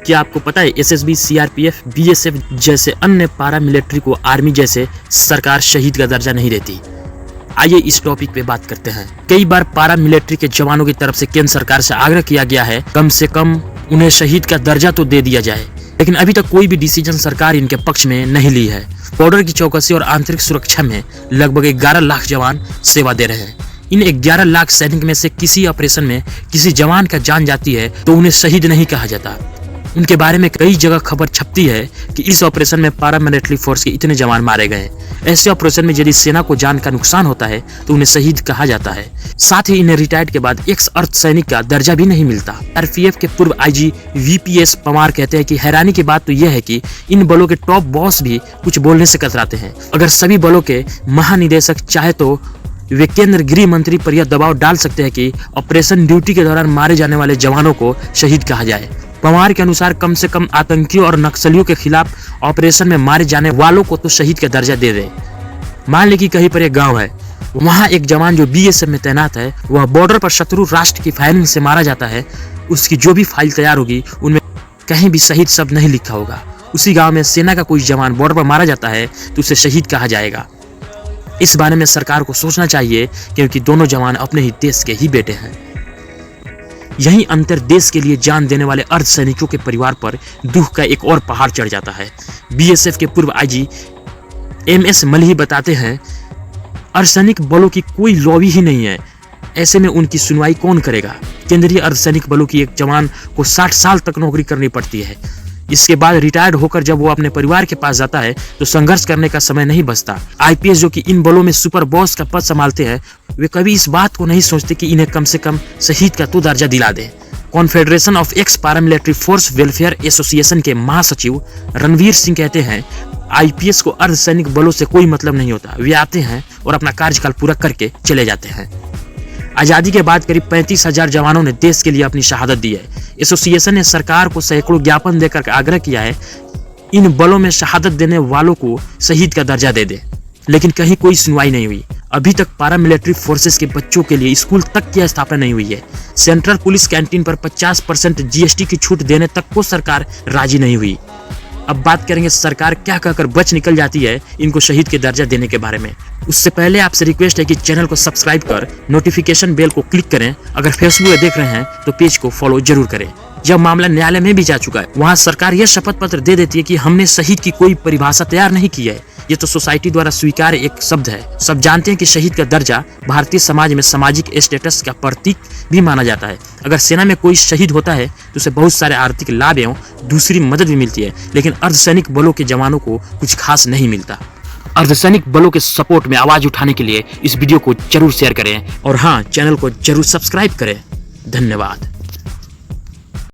क्या आपको पता है एसएसबी, सीआरपीएफ, बीएसएफ जैसे अन्य पारा मिलिट्री को आर्मी जैसे सरकार शहीद का दर्जा नहीं देती। आइए इस टॉपिक पे बात करते हैं। कई बार पारा मिलिट्री के जवानों की तरफ से केंद्र सरकार से आग्रह किया गया है कम से कम उन्हें शहीद का दर्जा तो दे दिया जाए, लेकिन अभी तक कोई भी डिसीजन सरकार इनके पक्ष में नहीं ली है। बॉर्डर की चौकसी और आंतरिक सुरक्षा में लगभग 11 लाख जवान सेवा दे रहे हैं। इन 11 लाख सैनिक में से किसी ऑपरेशन में किसी जवान का जान जाती है तो उन्हें शहीद नहीं कहा जाता। उनके बारे में कई जगह खबर छपती है कि इस ऑपरेशन में पारा मिलिट्री फोर्स के इतने जवान मारे गए। ऐसे ऑपरेशन में यदि सेना को जान का नुकसान होता है तो उन्हें शहीद कहा जाता है। साथ ही इन्हें रिटायर्ड के बाद एक्स अर्ध सैनिक का दर्जा भी नहीं मिलता। आरपीएफ के पूर्व आईजी वीपीएस पवार कहते हैं कि हैरानी की बात तो यह है कि इन बलों के टॉप बॉस भी कुछ बोलने से कतराते हैं। अगर सभी बलों के महानिदेशक चाहे तो वे केंद्र गृह मंत्री पर यह दबाव डाल सकते हैं कि ऑपरेशन ड्यूटी के दौरान मारे जाने वाले जवानों को शहीद कहा जाए। पवार के अनुसार कम से कम आतंकियों और नक्सलियों के खिलाफ ऑपरेशन में मारे जाने वालों को तो शहीद का दर्जा दे दे। मान ले कि कहीं पर एक गांव है, वहां एक जवान जो बीएसएफ में तैनात है वह बॉर्डर पर शत्रु राष्ट्र की फायरिंग से मारा जाता है। उसकी जो भी फाइल तैयार होगी उनमें कहीं भी शहीद शब्द नहीं लिखा होगा। उसी गाँव में सेना का कोई जवान बॉर्डर पर मारा जाता है तो उसे शहीद कहा जाएगा। इस बारे में सरकार को सोचना चाहिए क्योंकि दोनों जवान अपने ही देश के ही बेटे हैं। यही अंतर देश के लिए जान देने वाले अर्ध सैनिकों के परिवार पर दुख का एक और पहाड़ चढ़ जाता है। बीएसएफ के पूर्व आईजी एमएस मल्ही बताते हैं, अर्धसैनिक बलों की कोई लॉबी ही नहीं है, ऐसे में उनकी सुनवाई कौन करेगा। केंद्रीय अर्धसैनिक बलों की एक जवान को 60 साल तक नौकरी करनी पड़ती है। इसके बाद रिटायर्ड होकर जब वो अपने परिवार के पास जाता है तो संघर्ष करने का समय नहीं बचता। आईपीएस जो कि इन बलों में सुपर बॉस का पद संभालते हैं, वे कभी इस बात को नहीं सोचते कि इन्हें कम से कम शहीद का तो दर्जा दिला दे। Confederation of ex paramilitary force welfare association के महासचिव रणवीर सिंह कहते हैं, आईपीएस को अर्धसैनिक बलों से कोई मतलब नहीं होता। वे आते हैं और अपना कार्यकाल पूरा करके चले जाते हैं। आजादी के बाद करीब 35,000 जवानों ने देश के लिए अपनी शहादत दी है। एसोसिएशन ने सरकार को सैकड़ों ज्ञापन देकर आग्रह किया है इन बलों में शहादत देने वालों को शहीद का दर्जा दे दे, लेकिन कहीं कोई सुनवाई नहीं हुई। अभी तक पारा मिलिट्री फोर्सेस के बच्चों के लिए स्कूल तक की स्थापना नहीं हुई है। सेंट्रल पुलिस कैंटीन पर 50% जीएसटी की छूट देने तक को सरकार राजी नहीं हुई। अब बात करेंगे सरकार क्या कहकर बच निकल जाती है इनको शहीद के दर्जा देने के बारे में। उससे पहले आपसे रिक्वेस्ट है कि चैनल को सब्सक्राइब कर नोटिफिकेशन बेल को क्लिक करें। अगर फेसबुक पे देख रहे हैं तो पेज को फॉलो जरूर करें। जब मामला न्यायालय में भी जा चुका है, वहां सरकार यह शपथ पत्र दे देती है कि हमने शहीद की कोई परिभाषा तैयार नहीं की है, ये तो सोसाइटी द्वारा स्वीकार्य एक शब्द है। सब जानते हैं कि शहीद का दर्जा भारतीय समाज में सामाजिक स्टेटस का प्रतीक भी माना जाता है। अगर सेना में कोई शहीद होता है तो उसे बहुत सारे आर्थिक लाभ एवं दूसरी मदद भी मिलती है, लेकिन अर्धसैनिक बलों के जवानों को कुछ खास नहीं मिलता। अर्धसैनिक बलों के सपोर्ट में आवाज उठाने के लिए इस वीडियो को जरूर शेयर करें और हाँ, चैनल को जरूर सब्सक्राइब करें। धन्यवाद।